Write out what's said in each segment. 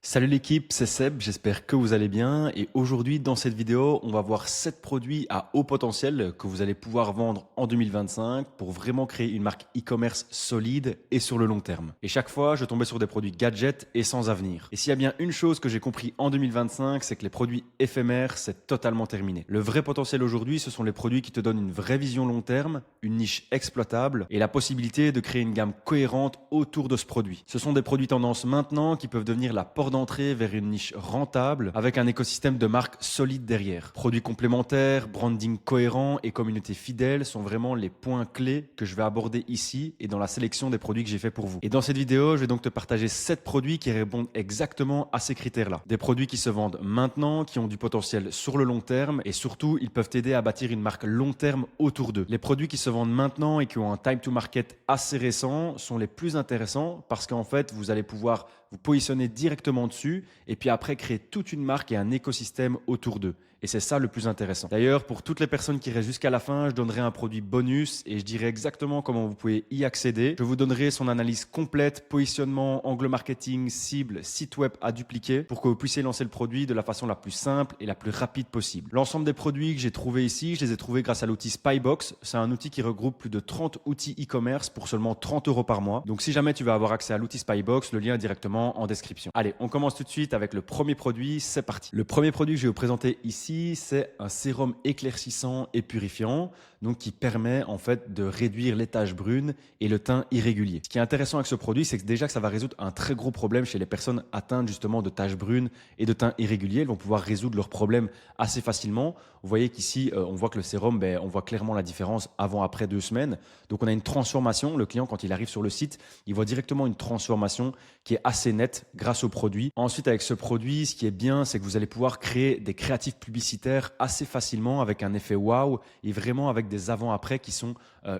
Salut l'équipe, c'est Seb, j'espère que vous allez bien et aujourd'hui dans cette vidéo on va voir 7 produits à haut potentiel que vous allez pouvoir vendre en 2025 pour vraiment créer une marque e-commerce solide et sur le long terme. Et chaque fois je tombais sur des produits gadgets et sans avenir. Et s'il y a bien une chose que j'ai compris en 2025, c'est que les produits éphémères c'est totalement terminé. Le vrai potentiel aujourd'hui ce sont les produits qui te donnent une vraie vision long terme, une niche exploitable et la possibilité de créer une gamme cohérente autour de ce produit. Ce sont des produits tendance maintenant qui peuvent devenir la porte d'entrée vers une niche rentable avec un écosystème de marques solide derrière. Produits complémentaires, branding cohérent et communauté fidèle sont vraiment les points clés que je vais aborder ici et dans la sélection des produits que j'ai fait pour vous. Et dans cette vidéo, je vais donc te partager 7 produits qui répondent exactement à ces critères-là. Des produits qui se vendent maintenant, qui ont du potentiel sur le long terme et surtout, ils peuvent t'aider à bâtir une marque long terme autour d'eux. Les produits qui se vendent maintenant et qui ont un time to market assez récent sont les plus intéressants parce qu'en fait, vous allez pouvoir vous positionner directement dessus et puis après créer toute une marque et un écosystème autour d'eux. Et c'est ça le plus intéressant. D'ailleurs, pour toutes les personnes qui restent jusqu'à la fin, je donnerai un produit bonus et je dirai exactement comment vous pouvez y accéder. Je vous donnerai son analyse complète, positionnement, angle marketing, cible, site web à dupliquer pour que vous puissiez lancer le produit de la façon la plus simple et la plus rapide possible. L'ensemble des produits que j'ai trouvés ici, je les ai trouvés grâce à l'outil Spybox. C'est un outil qui regroupe plus de 30 outils e-commerce pour seulement 30 € par mois. Donc si jamais tu veux avoir accès à l'outil Spybox, le lien est directement en description. Allez, on commence tout de suite avec le premier produit, c'est parti. Le premier produit que je vais vous présenter ici, c'est un sérum éclaircissant et purifiant, donc qui permet en fait de réduire les taches brunes et le teint irrégulier. Ce qui est intéressant avec ce produit, c'est que déjà que ça va résoudre un très gros problème chez les personnes atteintes justement de taches brunes et de teint irrégulier. Elles vont pouvoir résoudre leurs problèmes assez facilement. Vous voyez qu'ici, on voit que le sérum, on voit clairement la différence avant-après 2 semaines. Donc on a une transformation. Le client, quand il arrive sur le site, il voit directement une transformation qui est assez nette grâce au produit. Ensuite, avec ce produit, ce qui est bien, c'est que vous allez pouvoir créer des créatifs publicitaires assez facilement avec un effet waouh et vraiment avec des avant-après qui sont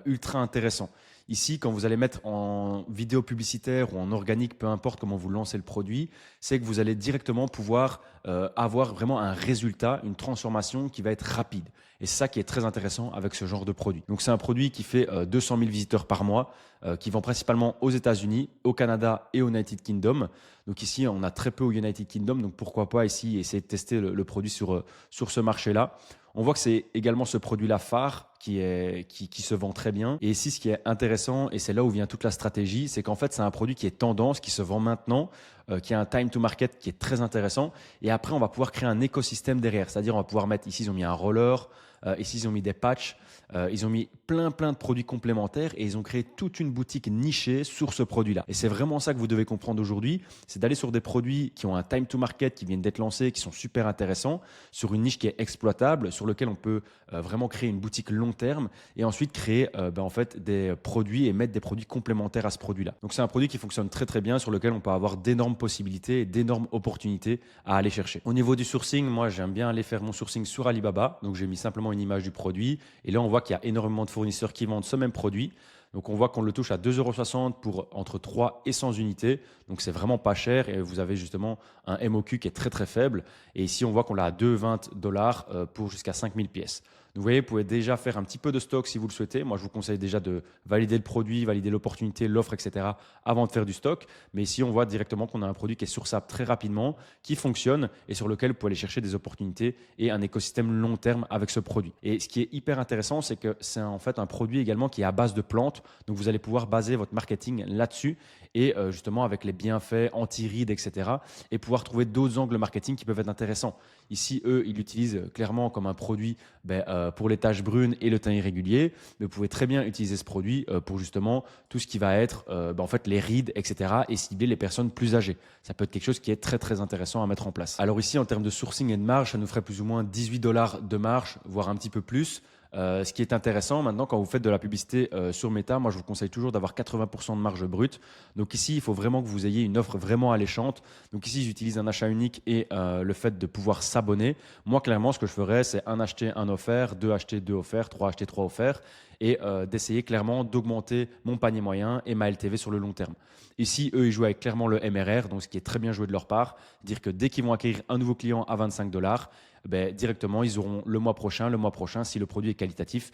ultra intéressants. Ici, quand vous allez mettre en vidéo publicitaire ou en organique, peu importe comment vous lancez le produit, c'est que vous allez directement pouvoir avoir vraiment un résultat, une transformation qui va être rapide. Et c'est ça qui est très intéressant avec ce genre de produit. Donc c'est un produit qui fait 200 000 visiteurs par mois, qui vend principalement aux États-Unis, au Canada et au United Kingdom. Donc ici, on a très peu au United Kingdom, donc pourquoi pas ici essayer de tester le produit sur ce marché-là. On voit que c'est également ce produit-là phare qui se vend très bien. Et ici, ce qui est intéressant, et c'est là où vient toute la stratégie, c'est qu'en fait, c'est un produit qui est tendance, qui se vend maintenant, qui a un time to market qui est très intéressant. Et après, on va pouvoir créer un écosystème derrière. C'est-à-dire, on va pouvoir mettre, ici, ils ont mis un roller, ici, ils ont mis des patchs, ils ont mis plein de produits complémentaires et ils ont créé toute une boutique nichée sur ce produit-là. Et c'est vraiment ça que vous devez comprendre aujourd'hui, c'est d'aller sur des produits qui ont un time to market, qui viennent d'être lancés, qui sont super intéressants, sur une niche qui est exploitable, sur lequel on peut vraiment créer une boutique long terme et ensuite créer en fait des produits et mettre des produits complémentaires à ce produit-là. Donc c'est un produit qui fonctionne très bien, sur lequel on peut avoir d'énormes possibilités et d'énormes opportunités à aller chercher. Au niveau du sourcing, moi j'aime bien aller faire mon sourcing sur Alibaba, donc j'ai mis simplement une image du produit et là on voit qu'il y a énormément de fournisseurs qui vendent ce même produit. Donc on voit qu'on le touche à 2,60 € pour entre 3 et 100 unités. Donc c'est vraiment pas cher et vous avez justement un MOQ qui est très faible. Et ici on voit qu'on l'a à 2,20 $ pour jusqu'à 5000 pièces. Donc vous voyez, vous pouvez déjà faire un petit peu de stock si vous le souhaitez. Moi je vous conseille déjà de valider le produit, valider l'opportunité, l'offre, etc. avant de faire du stock. Mais ici on voit directement qu'on a un produit qui est sourçable très rapidement, qui fonctionne et sur lequel vous pouvez aller chercher des opportunités et un écosystème long terme avec ce produit. Et ce qui est hyper intéressant, c'est que c'est en fait un produit également qui est à base de plantes. Donc vous allez pouvoir baser votre marketing là-dessus et justement avec les bienfaits anti-rides, etc. et pouvoir trouver d'autres angles marketing qui peuvent être intéressants. Ici, eux, ils l'utilisent clairement comme un produit pour les taches brunes et le teint irrégulier, mais vous pouvez très bien utiliser ce produit pour justement tout ce qui va être en fait les rides, etc. et cibler les personnes plus âgées. Ça peut être quelque chose qui est très intéressant à mettre en place. Alors ici, en termes de sourcing et de marge, ça nous ferait plus ou moins 18 $ de marge, voire un petit peu plus. Ce qui est intéressant maintenant quand vous faites de la publicité sur Meta, moi je vous conseille toujours d'avoir 80% de marge brute. Donc ici, il faut vraiment que vous ayez une offre vraiment alléchante. Donc ici, j'utilise un achat unique et le fait de pouvoir s'abonner. Moi, clairement, ce que je ferais, c'est 1 acheté, 1 offert, 2 achetés, 2 offerts, 3 achetés, 3 offerts. et d'essayer clairement d'augmenter mon panier moyen et ma LTV sur le long terme. Ici, eux, ils jouent avec clairement le MRR, donc ce qui est très bien joué de leur part, dire que dès qu'ils vont acquérir un nouveau client à 25 $, directement, ils auront le mois prochain, si le produit est qualitatif,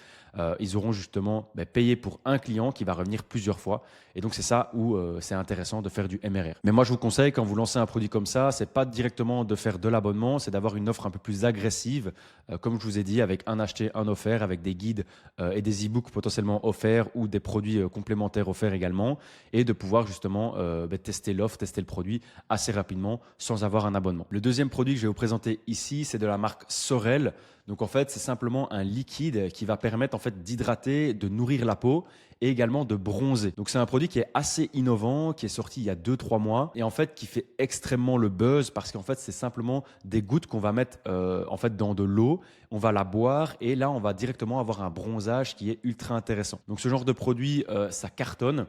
ils auront justement payé pour un client qui va revenir plusieurs fois. Et donc, c'est ça où c'est intéressant de faire du MRR. Mais moi, je vous conseille, quand vous lancez un produit comme ça, c'est pas directement de faire de l'abonnement, c'est d'avoir une offre un peu plus agressive, comme je vous ai dit, avec un acheté, un offert, avec des guides et des e-books potentiellement offerts ou des produits complémentaires offerts également, et de pouvoir justement tester l'offre, tester le produit assez rapidement sans avoir un abonnement. Le deuxième produit que je vais vous présenter ici, c'est de la marque Sorel. Donc en fait, c'est simplement un liquide qui va permettre en fait d'hydrater, de nourrir la peau et également de bronzer. Donc c'est un produit qui est assez innovant, qui est sorti il y a 2-3 mois et en fait qui fait extrêmement le buzz parce qu'en fait c'est simplement des gouttes qu'on va mettre en fait dans de l'eau, on va la boire et là on va directement avoir un bronzage qui est ultra intéressant. Donc ce genre de produit, ça cartonne.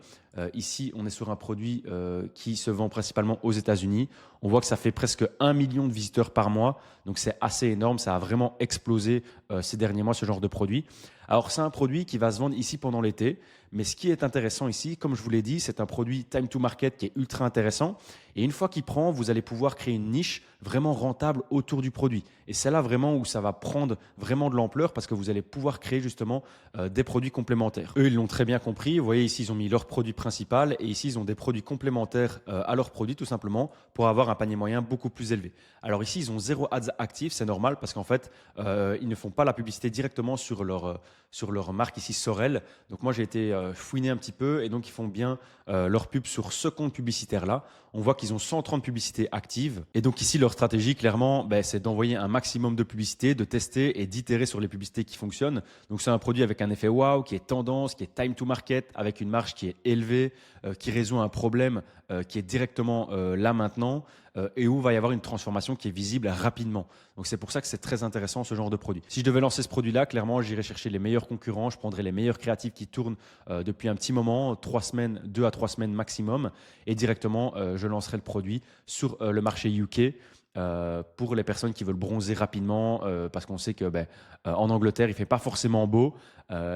Ici, on est sur un produit qui se vend principalement aux États-Unis. On voit que ça fait presque 1 million de visiteurs par mois. Donc, c'est assez énorme. Ça a vraiment explosé ces derniers mois, ce genre de produit. Alors, c'est un produit qui va se vendre ici pendant l'été. Mais ce qui est intéressant ici, comme je vous l'ai dit, c'est un produit time to market qui est ultra intéressant. Et une fois qu'il prend, vous allez pouvoir créer une niche vraiment rentable autour du produit. Et c'est là vraiment où ça va prendre vraiment de l'ampleur parce que vous allez pouvoir créer justement des produits complémentaires. Eux, ils l'ont très bien compris. Vous voyez ici, ils ont mis leur produit principal et ici, ils ont des produits complémentaires à leur produit tout simplement pour avoir un panier moyen beaucoup plus élevé. Alors ici, ils ont 0 ads actifs, c'est normal parce qu'en fait, ils ne font pas la publicité directement sur leur marque ici Sorel. Donc moi, j'ai été fouiner un petit peu et donc ils font bien leur pub sur ce compte publicitaire-là. On voit qu'ils ont 130 publicités actives. Et donc ici, leur stratégie, clairement, c'est d'envoyer un maximum de publicités, de tester et d'itérer sur les publicités qui fonctionnent. Donc c'est un produit avec un effet wow, qui est tendance, qui est time to market, avec une marge qui est élevée, qui résout un problème qui est directement là maintenant et où il va y avoir une transformation qui est visible rapidement. Donc c'est pour ça que c'est très intéressant ce genre de produit. Si je devais lancer ce produit-là, clairement, j'irais chercher les meilleurs concurrents, je prendrais les meilleurs créatifs qui tournent depuis un petit moment, 3 semaines, 2 à 3 semaines maximum, et directement, je lancerai le produit sur le marché UK. Pour les personnes qui veulent bronzer rapidement, parce qu'on sait que en Angleterre, il fait pas forcément beau.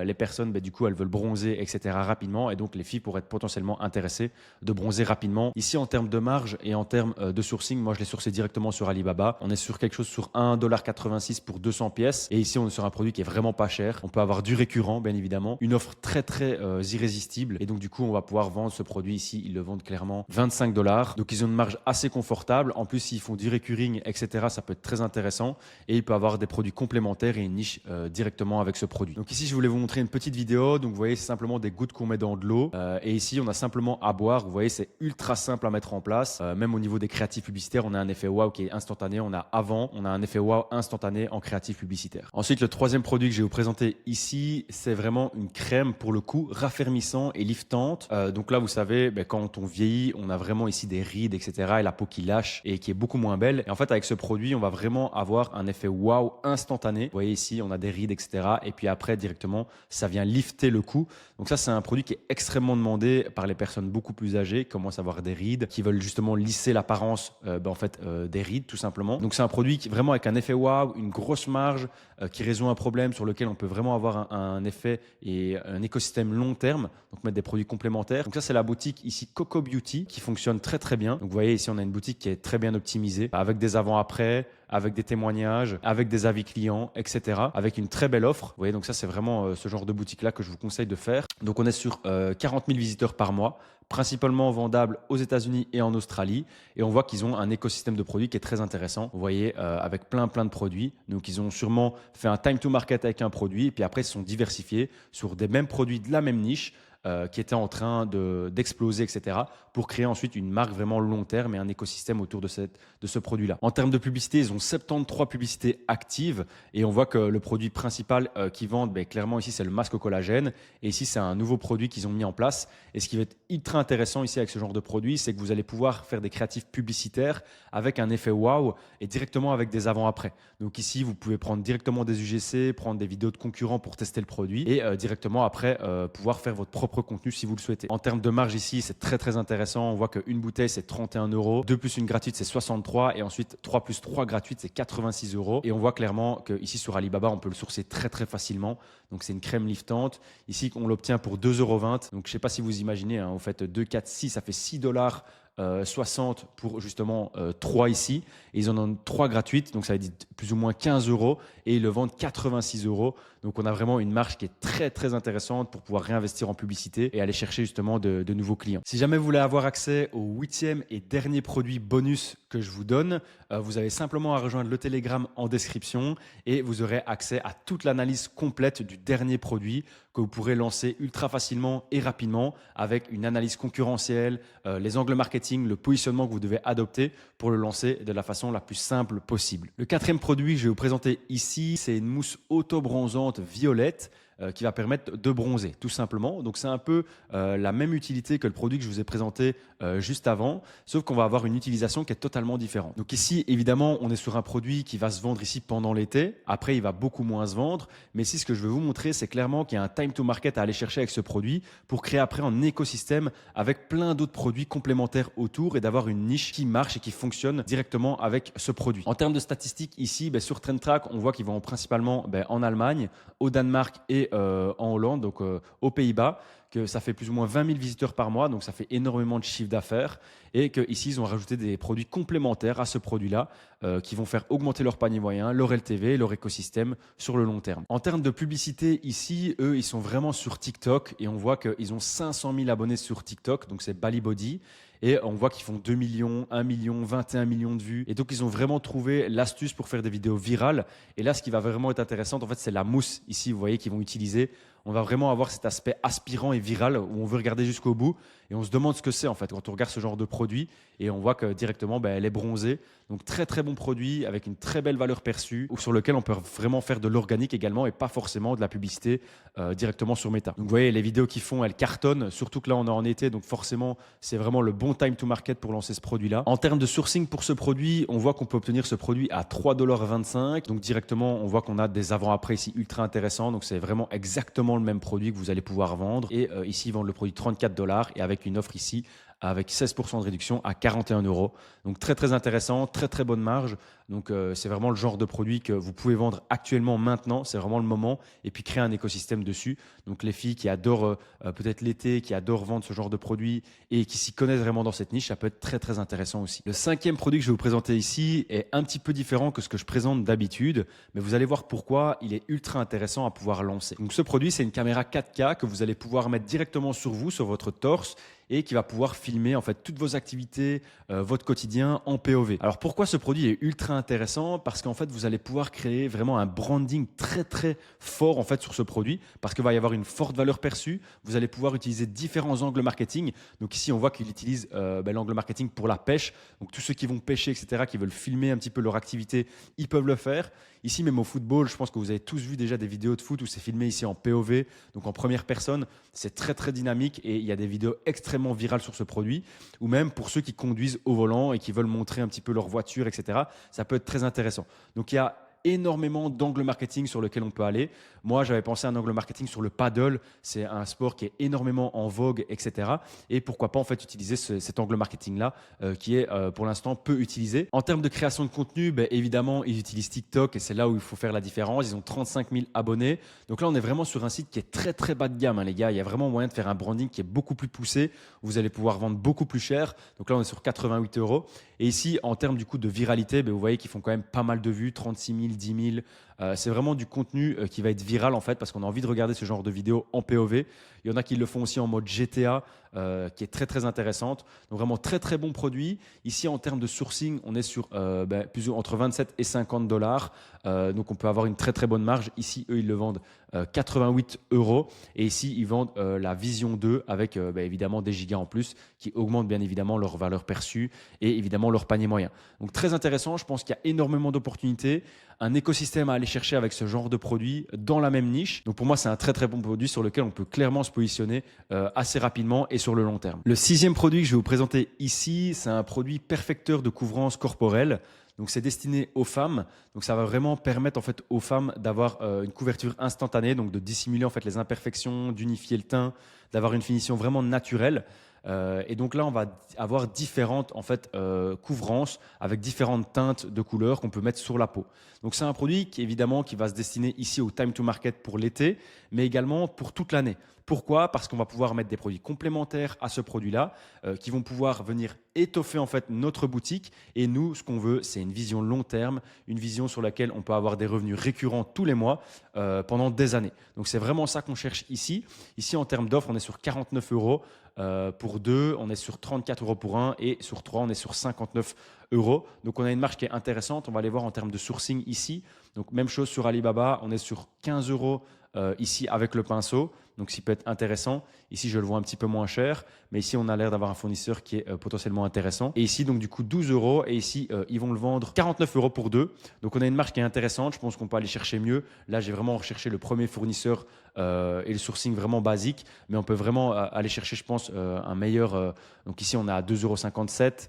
Les personnes, du coup, elles veulent bronzer, etc. rapidement. Et donc, les filles pourraient être potentiellement intéressées de bronzer rapidement. Ici, en termes de marge et en termes de sourcing, moi, je l'ai sourcé directement sur Alibaba. On est sur quelque chose sur 1,86 $ pour 200 pièces. Et ici, on est sur un produit qui est vraiment pas cher. On peut avoir du récurrent, bien évidemment. Une offre très, très irrésistible. Et donc, du coup, on va pouvoir vendre ce produit ici. Ils le vendent clairement 25 $. Donc, ils ont une marge assez confortable. En plus, s'ils font du récurring, etc., ça peut être très intéressant. Et il peut avoir des produits complémentaires et une niche directement avec ce produit. Donc, ici, je voulais vous montrer une petite vidéo. Donc, vous voyez, c'est simplement des gouttes qu'on met dans de l'eau. Et ici, on a simplement à boire. Vous voyez, c'est ultra simple à mettre en place. Même au niveau des créatifs publicitaires, on a un effet wow qui est instantané. On a un effet wow instantané en créatif publicitaire. Ensuite, le troisième produit que je vais vous présenter ici, c'est vraiment une crème pour le coup raffermissant et liftante. Donc là, vous savez, quand on vieillit, on a vraiment ici des rides, etc. et la peau qui lâche et qui est beaucoup moins belle. Et en fait, avec ce produit, on va vraiment avoir un effet wow instantané. Vous voyez ici, on a des rides, etc. Et puis après, directement, ça vient lifter le cou. Donc ça, c'est un produit qui est extrêmement demandé par les personnes beaucoup plus âgées qui commencent à avoir des rides, qui veulent justement lisser l'apparence des rides tout simplement. Donc c'est un produit qui vraiment avec un effet wow, une grosse marge, qui résout un problème sur lequel on peut vraiment avoir un effet et un écosystème long terme. Donc mettre des produits complémentaires. Donc ça, c'est la boutique ici Coco Beauty qui fonctionne très très bien. Donc vous voyez ici, on a une boutique qui est très bien optimisée avec des avant-après, avec des témoignages, avec des avis clients, etc. Avec une très belle offre. Vous voyez, donc ça, c'est vraiment ce genre de boutique-là que je vous conseille de faire. Donc on est sur 40 000 visiteurs par mois, principalement vendables aux États-Unis et en Australie. Et on voit qu'ils ont un écosystème de produits qui est très intéressant. Vous voyez, avec plein de produits. Donc ils ont sûrement fait un time to market avec un produit. Et puis après, ils se sont diversifiés sur des mêmes produits de la même niche. Qui était en train d'exploser, etc., pour créer ensuite une marque vraiment long terme et un écosystème autour de ce produit-là. En termes de publicité, ils ont 73 publicités actives et on voit que le produit principal qu'ils vendent, clairement ici, c'est le masque au collagène et ici, c'est un nouveau produit qu'ils ont mis en place. Et ce qui va être ultra intéressant ici avec ce genre de produit, c'est que vous allez pouvoir faire des créatifs publicitaires avec un effet wow et directement avec des avant-après. Donc ici, vous pouvez prendre directement des UGC, prendre des vidéos de concurrents pour tester le produit et directement après pouvoir faire votre propre propre contenu si vous le souhaitez. En termes de marge ici, c'est très intéressant. On voit qu'une bouteille, c'est 31 €. 2 plus une gratuite, c'est 63. Et ensuite, 3 plus 3 gratuites, c'est 86 €. Et on voit clairement qu'ici sur Alibaba, on peut le sourcer très facilement. Donc, c'est une crème liftante. Ici, on l'obtient pour 2,20 €. Donc, je ne sais pas si vous imaginez, hein, vous faites 2, 4, 6, ça fait 6 $ 60 pour justement 3 ici. Et ils en ont 3 gratuites, donc ça veut dire plus ou moins 15 € et ils le vendent 86 €. Donc on a vraiment une marge qui est très intéressante pour pouvoir réinvestir en publicité et aller chercher justement de nouveaux clients. Si jamais vous voulez avoir accès au 8e et dernier produit bonus que je vous donne, vous avez simplement à rejoindre le Telegram en description et vous aurez accès à toute l'analyse complète du dernier produit que vous pourrez lancer ultra facilement et rapidement avec une analyse concurrentielle, les angles marketing, le positionnement que vous devez adopter pour le lancer de la façon la plus simple possible. Le 4e produit que je vais vous présenter ici, c'est une mousse auto-bronzante violette qui va permettre de bronzer tout simplement. Donc c'est un peu la même utilité que le produit que je vous ai présenté juste avant, sauf qu'on va avoir une utilisation qui est totalement différente. Donc ici évidemment on est sur un produit qui va se vendre ici pendant l'été, après il va beaucoup moins se vendre, mais ici ce que je vais vous montrer c'est clairement qu'il y a un time to market à aller chercher avec ce produit pour créer après un écosystème avec plein d'autres produits complémentaires autour et d'avoir une niche qui marche et qui fonctionne directement avec ce produit. En termes de statistiques ici, sur TrendTrack on voit qu'ils vont principalement en Allemagne, au Danemark et en Hollande, donc aux Pays-Bas, que ça fait plus ou moins 20 000 visiteurs par mois, donc ça fait énormément de chiffre d'affaires et qu'ici ils ont rajouté des produits complémentaires à ce produit-là qui vont faire augmenter leur panier moyen, leur LTV, leur écosystème sur le long terme. En termes de publicité ici, eux ils sont vraiment sur TikTok et on voit qu'ils ont 500 000 abonnés sur TikTok, donc c'est Balibody. Et on voit qu'ils font 2 millions, 1 million, 21 millions de vues. Et donc, ils ont vraiment trouvé l'astuce pour faire des vidéos virales. Et là, ce qui va vraiment être intéressant, en fait, c'est la mousse ici, vous voyez, qu'ils vont utiliser. On va vraiment avoir cet aspect aspirant et viral où on veut regarder jusqu'au bout. Et on se demande ce que c'est, en fait, quand on regarde ce genre de produit. Et on voit que directement, elle est bronzée. Donc, très bon produit avec une très belle valeur perçue sur lequel on peut vraiment faire de l'organique également et pas forcément de la publicité directement sur Meta. Donc, vous voyez, les vidéos qu'ils font, elles cartonnent. Surtout que là, on est en été. Donc, forcément, c'est vraiment le bon time to market pour lancer ce produit-là. En termes de sourcing pour ce produit, on voit qu'on peut obtenir ce produit à 3,25 $. Donc, directement, on voit qu'on a des avant-après ici ultra intéressants. Donc, c'est vraiment exactement le même produit que vous allez pouvoir vendre. Et ici, ils vendent le produit 34 $ et avec une offre ici avec 16% de réduction à 41 €. Donc très intéressant, très bonne marge. Donc c'est vraiment le genre de produit que vous pouvez vendre actuellement maintenant, c'est vraiment le moment et puis créer un écosystème dessus. Donc les filles qui adorent peut-être l'été, qui adorent vendre ce genre de produit et qui s'y connaissent vraiment dans cette niche, ça peut être très intéressant aussi. Le 5e produit que je vais vous présenter ici est un petit peu différent que ce que je présente d'habitude, mais vous allez voir pourquoi il est ultra intéressant à pouvoir lancer. Donc ce produit, c'est une caméra 4K que vous allez pouvoir mettre directement sur vous, sur votre torse et qui va pouvoir filmer en fait toutes vos activités, votre quotidien en POV. Alors pourquoi ce produit est ultra intéressant? Parce qu'en fait vous allez pouvoir créer vraiment un branding très fort en fait sur ce produit parce qu'il va y avoir une forte valeur perçue. Vous allez pouvoir utiliser différents angles marketing. Donc ici on voit qu'il utilise l'angle marketing pour la pêche. Donc tous ceux qui vont pêcher etc, qui veulent filmer un petit peu leur activité, ils peuvent le faire. Ici même au football, je pense que vous avez tous vu déjà des vidéos de foot où c'est filmé ici en POV, donc en première personne. C'est très dynamique et il y a des vidéos extrêmement virales sur ce produit. Ou même pour ceux qui conduisent au volant et qui veulent montrer un petit peu leur voiture, etc. Ça peut être très intéressant. Donc il y a énormément d'angles marketing sur lesquels on peut aller. Moi, j'avais pensé à un angle marketing sur le paddle. C'est un sport qui est énormément en vogue, etc. Et pourquoi pas en fait utiliser cet angle marketing-là qui est pour l'instant peu utilisé. En termes de création de contenu, évidemment, ils utilisent TikTok et c'est là où il faut faire la différence. Ils ont 35 000 abonnés. Donc là, on est vraiment sur un site qui est très bas de gamme, hein, les gars. Il y a vraiment moyen de faire un branding qui est beaucoup plus poussé. Vous allez pouvoir vendre beaucoup plus cher. Donc là, on est sur 88 €. Et ici, en termes du coup de viralité, vous voyez qu'ils font quand même pas mal de vues, 36 000, 10 000. C'est vraiment du contenu qui va être viral en fait parce qu'on a envie de regarder ce genre de vidéos en POV. Il y en a qui le font aussi en mode GTA qui est très intéressante. Donc vraiment très bon produit. Ici en termes de sourcing, on est sur entre 27 et 50 $. Donc on peut avoir une très bonne marge. Ici eux ils le vendent 88 € et ici ils vendent la Vision 2 avec évidemment des gigas en plus qui augmentent bien évidemment leur valeur perçue et évidemment leur panier moyen. Donc très intéressant, je pense qu'il y a énormément d'opportunités, un écosystème à aller chercher avec ce genre de produit dans la même niche. Donc pour moi c'est un très bon produit sur lequel on peut clairement se positionner assez rapidement et sur le long terme. Le 6e produit que je vais vous présenter ici, c'est un produit perfecteur de couvrance corporelle. Donc c'est destiné aux femmes. Donc ça va vraiment permettre en fait aux femmes d'avoir une couverture instantanée, donc de dissimuler en fait les imperfections, d'unifier le teint, d'avoir une finition vraiment naturelle. Et donc là, on va avoir différentes en fait couvrances avec différentes teintes de couleurs qu'on peut mettre sur la peau. Donc c'est un produit qui évidemment qui va se destiner ici au time to market pour l'été, mais également pour toute l'année. Pourquoi? Parce qu'on va pouvoir mettre des produits complémentaires à ce produit-là, qui vont pouvoir venir étoffer en fait notre boutique. Et nous, ce qu'on veut, c'est une vision long terme, une vision sur laquelle on peut avoir des revenus récurrents tous les mois pendant des années. Donc c'est vraiment ça qu'on cherche ici. Ici, en termes d'offres, on est sur 49 euros pour deux, on est sur 34 euros pour un, et sur trois, on est sur 59 euros. Donc on a une marge qui est intéressante. On va aller voir en termes de sourcing ici. Donc même chose sur Alibaba, on est sur 15 euros ici avec le pinceau. Donc, ça peut être intéressant. Ici, je le vois un petit peu moins cher, mais ici, on a l'air d'avoir un fournisseur qui est potentiellement intéressant. Et ici, donc, du coup, 12 euros. Et ici, ils vont le vendre 49 euros pour deux. Donc, on a une marge qui est intéressante. Je pense qu'on peut aller chercher mieux. Là, j'ai vraiment recherché le premier fournisseur et le sourcing vraiment basique. Mais on peut vraiment aller chercher, je pense, un meilleur. Donc, ici, on est à 2,57 €.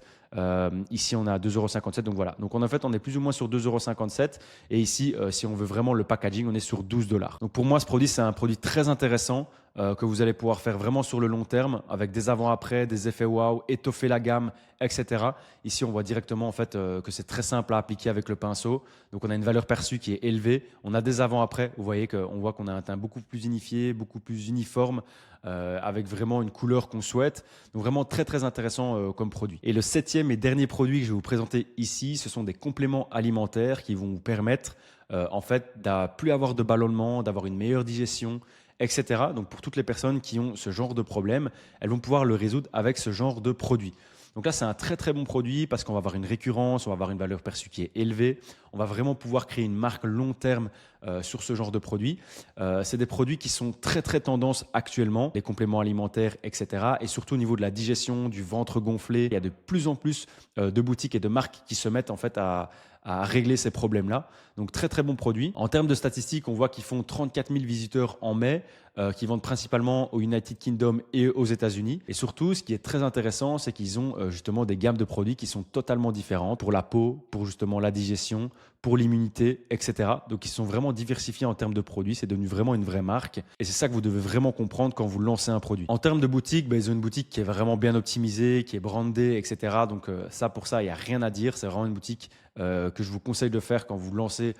Ici, on est à 2,57 €. Donc voilà. Donc en fait, on est plus ou moins sur 2,57 €. Et ici, si on veut vraiment le packaging, on est sur 12 $. Donc pour moi, ce produit, c'est un produit très intéressant que vous allez pouvoir faire vraiment sur le long terme avec des avant-après, des effets wow, étoffer la gamme, etc. Ici, on voit directement en fait que c'est très simple à appliquer avec le pinceau. Donc on a une valeur perçue qui est élevée. On a des avant-après. Vous voyez qu'on a un teint beaucoup plus unifié, beaucoup plus uniforme. Avec vraiment une couleur qu'on souhaite. Donc vraiment très très intéressant comme produit. Et le septième et dernier produit que je vais vous présenter ici, ce sont des compléments alimentaires qui vont vous permettre en fait de plus avoir de ballonnement, d'avoir une meilleure digestion, etc. Donc pour toutes les personnes qui ont ce genre de problème, elles vont pouvoir le résoudre avec ce genre de produit. Donc là, c'est un très très bon produit parce qu'on va avoir une récurrence, on va avoir une valeur perçue qui est élevée. On va vraiment pouvoir créer une marque long terme sur ce genre de produits. C'est des produits qui sont très très tendance actuellement, les compléments alimentaires, etc. Et surtout au niveau de la digestion, du ventre gonflé, il y a de plus en plus de boutiques et de marques qui se mettent en fait à régler ces problèmes-là. Donc très très bon produit. En termes de statistiques, on voit qu'ils font 34 000 visiteurs en mai, qui vendent principalement au United Kingdom et aux États-Unis. Et surtout, ce qui est très intéressant, c'est qu'ils ont justement des gammes de produits qui sont totalement différentes pour la peau, pour justement la digestion, pour l'immunité, etc. Donc ils sont vraiment diversifiés en termes de produits. C'est devenu vraiment une vraie marque. Et c'est ça que vous devez vraiment comprendre quand vous lancez un produit. En termes de boutique, ils ont une boutique qui est vraiment bien optimisée, qui est brandée, etc. Donc ça, pour ça, il n'y a rien à dire. C'est vraiment une boutique que je vous conseille de faire quand vous lancez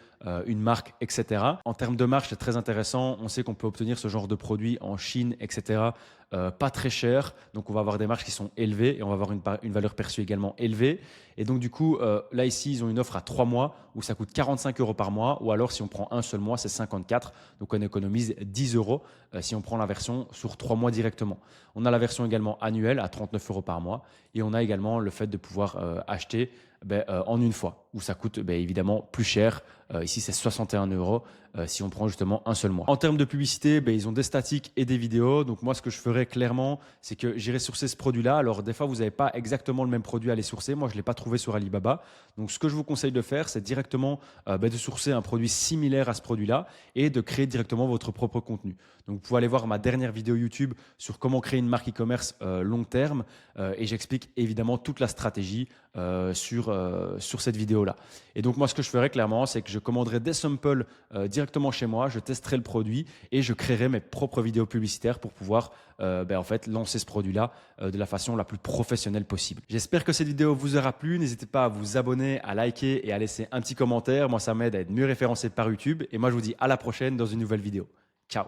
une marque, etc. En termes de marge, c'est très intéressant. On sait qu'on peut obtenir ce genre de produits en Chine, etc. Pas très cher. Donc, on va avoir des marges qui sont élevées et on va avoir une valeur perçue également élevée. Et donc, du coup, là, ici, ils ont une offre à 3 mois où ça coûte 45 € par mois. Ou alors, si on prend un seul mois, c'est 54. Donc, on économise 10 € si on prend la version sur 3 mois directement. On a la version également annuelle à 39 € par mois. Et on a également le fait de pouvoir acheter en une fois, où ça coûte évidemment plus cher. Ici, c'est 61 € si on prend justement un seul mois. En termes de publicité, ils ont des statiques et des vidéos. Donc moi, ce que je ferais clairement, c'est que j'irai sourcer ce produit-là. Alors des fois, vous n'avez pas exactement le même produit à aller sourcer. Moi, je ne l'ai pas trouvé sur Alibaba. Donc ce que je vous conseille de faire, c'est directement de sourcer un produit similaire à ce produit-là et de créer directement votre propre contenu. Donc vous pouvez aller voir ma dernière vidéo YouTube sur comment créer une marque e-commerce long terme et j'explique évidemment toute la stratégie sur cette vidéo-là. Et donc moi, ce que je ferais clairement, c'est que je commanderai des samples directement chez moi, je testerai le produit et je créerai mes propres vidéos publicitaires pour pouvoir en fait lancer ce produit-là de la façon la plus professionnelle possible. J'espère que cette vidéo vous aura plu. N'hésitez pas à vous abonner, à liker et à laisser un petit commentaire. Moi, ça m'aide à être mieux référencé par YouTube. Et moi, je vous dis à la prochaine dans une nouvelle vidéo. Ciao!